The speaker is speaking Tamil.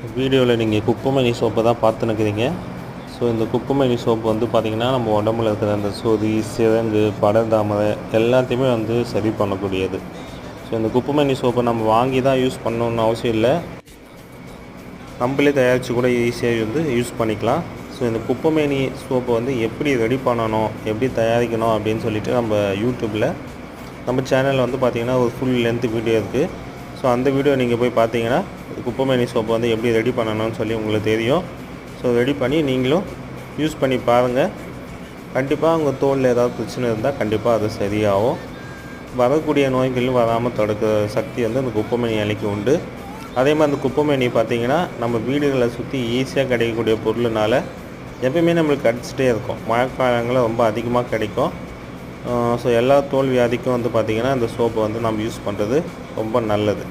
வீடியோவில் நீங்கள் குப்பைமேனி சோப்பை தான் பார்த்துன்னுக்கிறீங்க. ஸோ இந்த குப்பைமேனி சோப்பு வந்து பார்த்திங்கன்னா நம்ம உடம்புல இருக்கிற அந்த சொறி, சிரங்கு, படர்தாமரை எல்லாத்தையுமே வந்து சரி பண்ணக்கூடியது. ஸோ இந்த குப்பைமேனி சோப்பை நம்ம வாங்கி தான் யூஸ் பண்ணணுன்னு அவசியம் இல்லை, நம்மளே தயாரித்து கூட ஈஸியாக வந்து யூஸ் பண்ணிக்கலாம். ஸோ இந்த குப்பைமேனி சோப்பை வந்து எப்படி ரெடி பண்ணணும், எப்படி தயாரிக்கணும் அப்படின்னு சொல்லிட்டு நம்ம யூடியூப்பில் நம்ம சேனலில் வந்து பார்த்திங்கன்னா ஒரு ஃபுல் லென்த் வீடியோ இருக்குது. ஸோ அந்த வீடியோ நீங்கள் போய் பார்த்தீங்கன்னா குப்பைமேனி சோப்பை வந்து எப்படி ரெடி பண்ணணும்னு சொல்லி உங்களுக்கு தெரியும். ஸோ ரெடி பண்ணி நீங்களும் யூஸ் பண்ணி பாருங்கள். கண்டிப்பாக உங்கள் தோலில் ஏதாவது பிரச்சனை இருந்தால் கண்டிப்பாக அது சரியாகும். வரக்கூடிய நோய்கள் வராமல் தடுக்கிற சக்தி வந்து அந்த குப்பைமேனி இலைக்கு உண்டு. அதே மாதிரி அந்த குப்பைமேனி பார்த்திங்கன்னா நம்ம வீடுகளை சுற்றி ஈஸியாக கிடைக்கக்கூடிய பொருள்னால எப்பயுமே நம்மளுக்கு கிடச்சிட்டே இருக்கும். மழைக்காலங்களில் ரொம்ப அதிகமாக கிடைக்கும். ஸோ எல்லா தோல் வியாதிக்கும் வந்து பார்த்திங்கன்னா இந்த சோப்பை வந்து நம்ம யூஸ் பண்ணுறது ரொம்ப நல்லது.